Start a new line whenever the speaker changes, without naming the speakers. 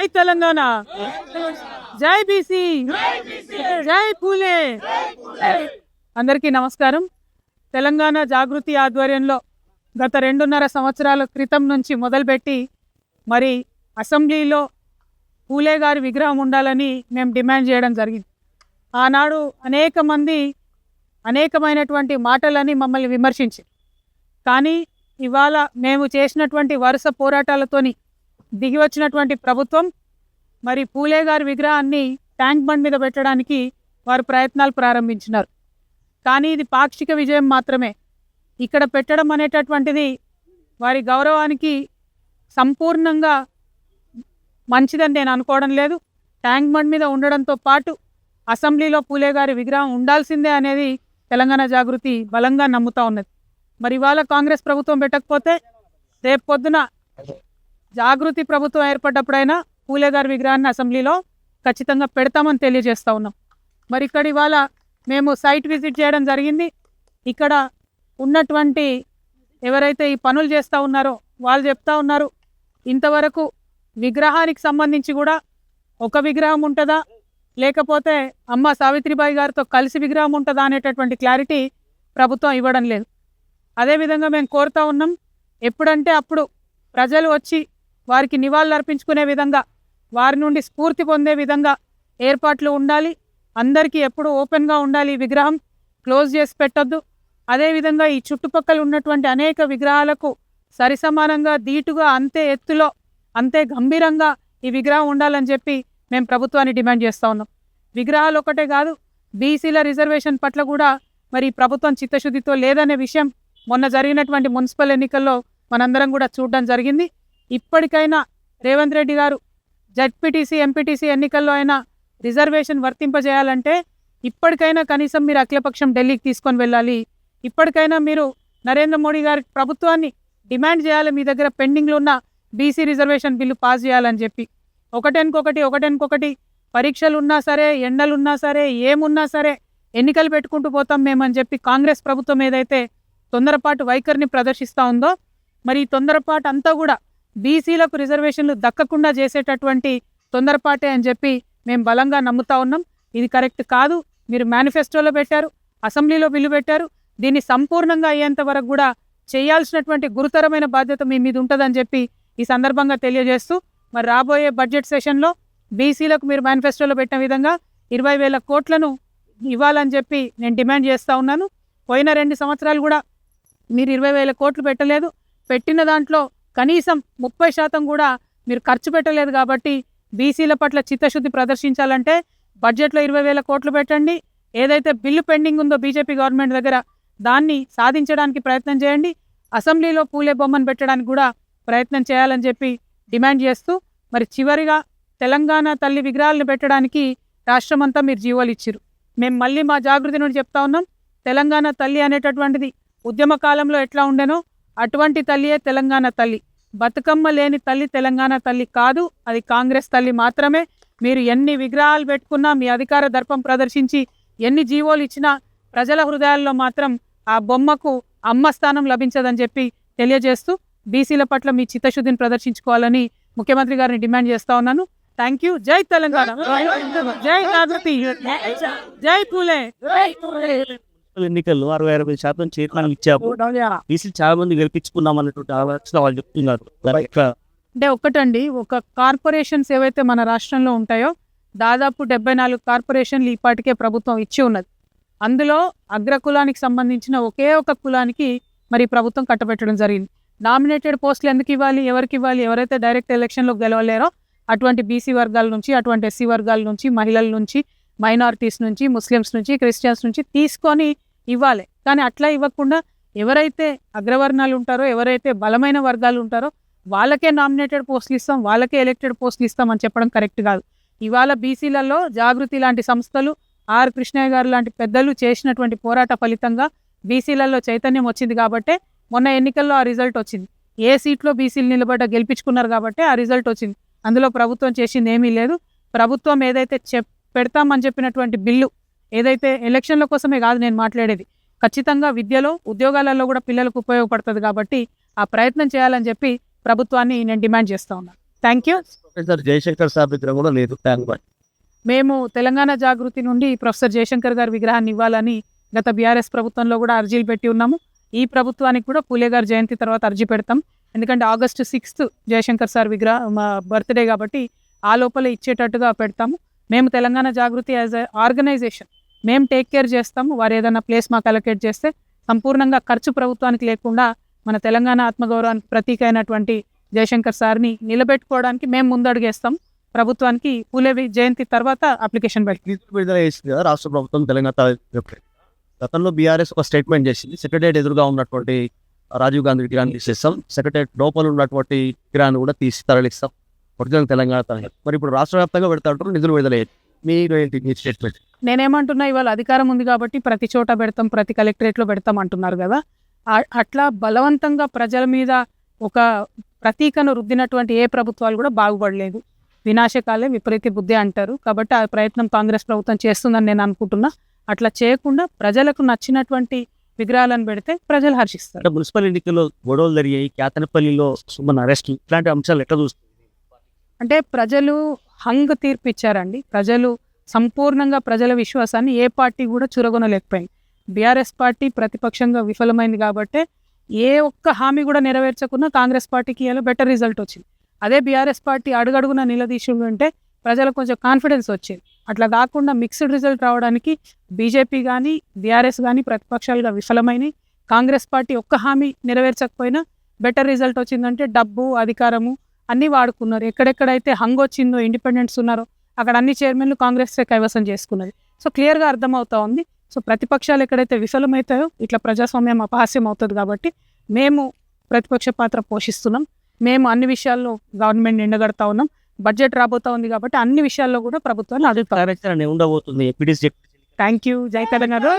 జై తెలంగాణ, జై బీసీ, జై పూలే. అందరికీ నమస్కారం. తెలంగాణ జాగృతి ఆధ్వర్యంలో గత 2.5 సంవత్సరాల క్రితం నుంచి మొదలుపెట్టి మరి అసెంబ్లీలో పూలే గారి విగ్రహం ఉండాలని మేము డిమాండ్ చేయడం జరిగింది. ఆనాడు అనేక మంది అనేకమైనటువంటి మాటలని మమ్మల్ని విమర్శించారు. కానీ ఇవాళ మేము చేసినటువంటి వరుస పోరాటాలతోని దిగి వచ్చినటువంటి ప్రభుత్వం మరి పూలే గారి విగ్రహాన్ని ట్యాంక్ బండ్ మీద పెట్టడానికి వారు ప్రయత్నాలు ప్రారంభించినారు. కానీ ఇది పాక్షిక విజయం మాత్రమే. ఇక్కడ పెట్టడం అనేటటువంటిది వారి గౌరవానికి సంపూర్ణంగా మంచిదని నేను అనుకోవడం లేదు. ట్యాంక్ బండ్ మీద ఉండడంతో పాటు అసెంబ్లీలో పూలే గారి విగ్రహం ఉండాల్సిందే అనేది తెలంగాణ జాగృతి బలంగా నమ్ముతూ ఉన్నది. మరి ఇవాళ కాంగ్రెస్ ప్రభుత్వం పెట్టకపోతే రేపు పొద్దున జాగృతి ప్రభుత్వం ఏర్పడ్డప్పుడైనా పూలే గారి విగ్రహాన్ని అసెంబ్లీలో ఖచ్చితంగా పెడతామని తెలియజేస్తూ ఉన్నాం. మరి ఇక్కడ ఇవాళ మేము సైట్ విజిట్ చేయడం జరిగింది. ఇక్కడ ఉన్నటువంటి ఎవరైతే ఈ పనులు చేస్తూ ఉన్నారో వాళ్ళు చెప్తా ఉన్నారు, ఇంతవరకు విగ్రహానికి సంబంధించి కూడా ఒక విగ్రహం ఉంటుందా లేకపోతే అమ్మ సావిత్రిబాయి గారితో కలిసి విగ్రహం ఉంటుందా అనేటటువంటి క్లారిటీ ప్రభుత్వం ఇవ్వడం లేదు. అదేవిధంగా మేము కోరుతూ ఉన్నాం, ఎప్పుడంటే అప్పుడు ప్రజలు వచ్చి వారికి నివాళులు అర్పించుకునే విధంగా, వారి నుండి స్ఫూర్తి పొందే విధంగా ఏర్పాట్లు ఉండాలి. అందరికీ ఎప్పుడు ఓపెన్గా ఉండాలి. ఈ విగ్రహం క్లోజ్ చేసి పెట్టొద్దు. అదేవిధంగా ఈ చుట్టుపక్కల ఉన్నటువంటి అనేక విగ్రహాలకు సరిసమానంగా ధీటుగా అంతే ఎత్తులో అంతే గంభీరంగా ఈ విగ్రహం ఉండాలని చెప్పి మేము ప్రభుత్వాన్ని డిమాండ్ చేస్తూ ఉన్నాం. విగ్రహాలు ఒకటే కాదు, బీసీల రిజర్వేషన్ పట్ల కూడా మరి ప్రభుత్వం చిత్తశుద్ధితో లేదనే విషయం మొన్న జరిగినటువంటి మున్సిపల్ ఎన్నికల్లో మనందరం కూడా చూడడం జరిగింది. ఇప్పటికైనా రేవంత్ రెడ్డి గారు జడ్పీటీసీ ఎంపీటీసీ ఎన్నికల్లో అయినా రిజర్వేషన్ వర్తింపజేయాలంటే ఇప్పటికైనా కనీసం మీరు అఖిలపక్షం ఢిల్లీకి తీసుకొని వెళ్ళాలి. ఇప్పటికైనా మీరు నరేంద్ర మోడీ గారి ప్రభుత్వాన్ని డిమాండ్ చేయాలి, మీ దగ్గర పెండింగ్లో ఉన్న బీసీ రిజర్వేషన్ బిల్లు పాస్ చేయాలని చెప్పి. ఒకటెనుకొకటి పరీక్షలు ఉన్నా సరే, ఎండలున్నా సరే, ఏమున్నా సరే ఎన్నికలు పెట్టుకుంటూ పోతాం మేమని చెప్పి కాంగ్రెస్ ప్రభుత్వం ఏదైతే తొందరపాటు వైఖరిని ప్రదర్శిస్తూ ఉందో, మరి ఈ తొందరపాటు అంతా కూడా బీసీలకు రిజర్వేషన్లు దక్కకుండా చేసేటటువంటి తొందరపాటే అని చెప్పి మేము బలంగా నమ్ముతా ఉన్నాం. ఇది కరెక్ట్ కాదు. మీరు మేనిఫెస్టోలో పెట్టారు, అసెంబ్లీలో బిల్లు పెట్టారు. దీన్ని సంపూర్ణంగా అయ్యేంత వరకు కూడా చేయాల్సినటువంటి గురుతరమైన బాధ్యత మీ మీద ఉంటుందని చెప్పి ఈ సందర్భంగా తెలియజేస్తూ, మరి రాబోయే బడ్జెట్ సెషన్లో బీసీలకు మీరు మేనిఫెస్టోలో పెట్టిన విధంగా 20,000 కోట్లను ఇవ్వాలని చెప్పి నేను డిమాండ్ చేస్తూ ఉన్నాను. పోయిన 2 సంవత్సరాలు కూడా మీరు 20,000 కోట్లు పెట్టలేదు. పెట్టిన దాంట్లో కనీసం 30% కూడా మీరు ఖర్చు పెట్టలేదు. కాబట్టి బీసీల పట్ల చిత్తశుద్ధి ప్రదర్శించాలంటే బడ్జెట్లో 20,000 కోట్లు పెట్టండి. ఏదైతే బిల్లు పెండింగ్ ఉందో బీజేపీ గవర్నమెంట్ దగ్గర దాన్ని సాధించడానికి ప్రయత్నం చేయండి. అసెంబ్లీలో పూలే బొమ్మను పెట్టడానికి కూడా ప్రయత్నం చేయాలని చెప్పి డిమాండ్ చేస్తూ, మరి చివరిగా తెలంగాణ తల్లి విగ్రహాలను పెట్టడానికి రాష్ట్రమంతా మీరు జీవోలు ఇచ్చిరు. మేము మళ్ళీ మా జాగృతి నుండి చెప్తా ఉన్నాం, తెలంగాణ తల్లి అనేటటువంటిది ఉద్యమ కాలంలో ఎట్లా ఉండేనో అటువంటి తల్లియే తెలంగాణ తల్లి. బతుకమ్మ లేని తల్లి తెలంగాణ తల్లి కాదు, అది కాంగ్రెస్ తల్లి మాత్రమే. మీరు ఎన్ని విగ్రహాలు పెట్టుకున్నా, మీ అధికార దర్పం ప్రదర్శించి ఎన్ని జీవోలు ఇచ్చినా ప్రజల హృదయాల్లో మాత్రం ఆ బొమ్మకు అమ్మ స్థానం లభించదని చెప్పి తెలియజేస్తూ, బీసీల పట్ల మీ చిత్తశుద్ధిని ప్రదర్శించుకోవాలని ముఖ్యమంత్రి గారిని డిమాండ్ చేస్తా ఉన్నాను. Thank you. జై తెలంగాణ, జై జాగృతి, జై పూలే.
ఎన్నికల్లో 60-60% చైర్మన్ ఇచ్చాము. బీసీలు చాలా మంది గెలిపించుకున్నాం అన్నటువంటి ఆలోచన వాళ్ళు చెప్తున్నారు.
అంటే ఒక్కటండి, ఒక కార్పొరేషన్స్ ఏవైతే మన రాష్ట్రంలో ఉంటాయో దాదాపు 74 కార్పొరేషన్లు ఈపాటికే ప్రభుత్వం ఇచ్చి ఉన్నది. అందులో అగ్రకులానికి సంబంధించిన ఒకే ఒక కులానికి మరి ప్రభుత్వం కట్టబెట్టడం జరిగింది. నామినేటెడ్ పోస్టులు ఎందుకు ఇవ్వాలి, ఎవరికి ఇవ్వాలి? ఎవరైతే డైరెక్ట్ ఎలక్షన్లో గెలవలేరో అటువంటి బీసీ వర్గాల నుంచి, అటువంటి ఎస్సీ వర్గాల నుంచి, మహిళల నుంచి, మైనారిటీస్ నుంచి, ముస్లిమ్స్ నుంచి, క్రిస్టియన్స్ నుంచి తీసుకొని ఇవ్వాలి. కానీ అట్లా ఇవ్వకుండా ఎవరైతే అగ్రవర్ణాలు ఉంటారో, ఎవరైతే బలమైన వర్గాలు ఉంటారో వాళ్ళకే నామినేటెడ్ పోస్టులు ఇస్తాం, వాళ్ళకే ఎలక్టెడ్ పోస్టులు ఇస్తాం అని చెప్పడం కరెక్ట్ కాదు. ఇవాళ బీసీలలో జాగృతి లాంటి సంస్థలు, ఆర్ కృష్ణయ్య గారు లాంటి పెద్దలు చేసినటువంటి పోరాట ఫలితంగా బీసీలలో చైతన్యం వచ్చింది. కాబట్టే మొన్న ఎన్నికల్లో ఆ రిజల్ట్ వచ్చింది. ఏ సీట్లో బీసీలు నిలబడ్డ గెలిపించుకున్నారు కాబట్టి ఆ రిజల్ట్ వచ్చింది. అందులో ప్రభుత్వం చేసింది ఏమీ లేదు. ప్రభుత్వం ఏదైతే పెడతామని చెప్పినటువంటి బిల్లు ఏదైతే ఎలక్షన్ల కోసమే కాదు నేను మాట్లాడేది, ఖచ్చితంగా విద్యలో, ఉద్యోగాలలో కూడా పిల్లలకు ఉపయోగపడుతుంది. కాబట్టి ఆ ప్రయత్నం చేయాలని చెప్పి ప్రభుత్వాన్ని నేను డిమాండ్ చేస్తూ ఉన్నాను. Thank you.
Professor Jayashankar sir దగ్గర కూడా లేదు. Tank Bund.
మేము తెలంగాణ జాగృతి నుండి ప్రొఫెసర్ జయశంకర్ గారి విగ్రహాన్ని ఇవ్వాలని గత బీఆర్ఎస్ ప్రభుత్వంలో కూడా అర్జీలు పెట్టి ఉన్నాము. ఈ ప్రభుత్వానికి కూడా పూలే గారి జయంతి తర్వాత అర్జీ పెడతాం. ఎందుకంటే August 6th జయశంకర్ సార్ మా బర్త్డే కాబట్టి ఆ లోపల ఇచ్చేటట్టుగా పెడతాము. మేము తెలంగాణ జాగృతి యాజ్ ఎ ఆర్గనైజేషన్ మేము టేక్ కేర్ చేస్తాము. వారు ఏదైనా ప్లేస్ మాకు అలొకేట్ చేస్తే సంపూర్ణంగా ఖర్చు ప్రభుత్వానికి లేకుండా మన తెలంగాణ ఆత్మగౌరవానికి ప్రతీక అయినటువంటి జయశంకర్ సార్ని నిలబెట్టుకోవడానికి మేము ముందడుగేస్తాం. ప్రభుత్వానికి పూలే జయంతి తర్వాత అప్లికేషన్ పెట్టి
నిధులు విడుదల చేసింది కదా రాష్ట్ర ప్రభుత్వం తెలంగాణ. గతంలో బీఆర్ఎస్ ఒక స్టేట్మెంట్ చేసింది, సెక్రటరియట్ ఎదురుగా ఉన్నటువంటి రాజీవ్ గాంధీ విగ్రహాన్ని తీసేస్తాం, సెక్రటరియట్ లోపల ఉన్నటువంటి విగ్రహాన్ని కూడా తీసి తరలిస్తాం, ఒరిజినల్ తెలంగాణ తరలి. మరి ఇప్పుడు రాష్ట్ర వ్యాప్తంగా పెడతారు నిధులు విడుదల. మీరు ఏంటి మీ స్టేట్మెంట్?
నేనేమంటున్నా, ఇవాళ అధికారం ఉంది కాబట్టి ప్రతి చోట పెడతాం, ప్రతి కలెక్టరేట్లో పెడతాం అంటున్నారు కదా. అట్లా బలవంతంగా ప్రజల మీద ఒక ప్రతీకను రుద్దినటువంటి ఏ ప్రభుత్వాలు కూడా బాగుపడలేదు. వినాశకాలే విపరీత బుద్ధి అంటారు. కాబట్టి ఆ ప్రయత్నం కాంగ్రెస్ ప్రభుత్వం చేస్తుందని నేను అనుకుంటున్నా. అట్లా చేయకుండా ప్రజలకు నచ్చినటువంటి విగ్రహాలను పెడితే ప్రజలు హర్షిస్తారు.
అంటే మున్సిపల్ ఎన్నికల్లో గొడవలు జరిగాయి, కేతనపల్లిలో సుమన్ అరెస్ట్, ఇట్లాంటి అంశాలు ఎట్లా చూస్తారు?
అంటే ప్రజలు హంగ్ తీర్పు ఇచ్చారండి. ప్రజలు సంపూర్ణంగా ప్రజల విశ్వాసాన్ని ఏ పార్టీ కూడా చురగొనలేకపోయింది. బీఆర్ఎస్ పార్టీ ప్రతిపక్షంగా విఫలమైంది కాబట్టి ఏ ఒక్క హామీ కూడా నెరవేర్చకుండా కాంగ్రెస్ పార్టీకి ఇలా బెటర్ రిజల్ట్ వచ్చింది. అదే బీఆర్ఎస్ పార్టీ అడుగడుగున నిలదీసి ఉంటే ప్రజలకు కొంచెం కాన్ఫిడెన్స్ వచ్చేది. అట్లా కాకుండా మిక్స్డ్ రిజల్ట్ రావడానికి బీజేపీ కానీ బీఆర్ఎస్ కానీ ప్రతిపక్షాలుగా విఫలమైనవి. కాంగ్రెస్ పార్టీ ఒక్క హామీ నెరవేర్చకపోయినా బెటర్ రిజల్ట్ వచ్చిందంటే డబ్బు అధికారము అన్నీ వాడుకున్నారు. ఎక్కడెక్కడైతే హంగ్ వచ్చిందో, ఇండిపెండెంట్స్ ఉన్నారో అక్కడ అన్ని చైర్మన్లు కాంగ్రెస్ కైవసం చేసుకున్నది. సో క్లియర్గా అర్థమవుతా ఉంది. సో ప్రతిపక్షాలు ఎక్కడైతే విఫలమవుతాయో ఇట్లా ప్రజాస్వామ్యం అపహాస్యం అవుతుంది. కాబట్టి మేము ప్రతిపక్ష పాత్ర పోషిస్తున్నాం. మేము అన్ని విషయాల్లో గవర్నమెంట్ ఎండగడతా ఉన్నాం. బడ్జెట్ రాబోతా ఉంది కాబట్టి అన్ని విషయాల్లో కూడా ప్రభుత్వాన్ని అడుగుతారు.
ఉండబోతుంది.
Thank you. జై తెలంగాణ.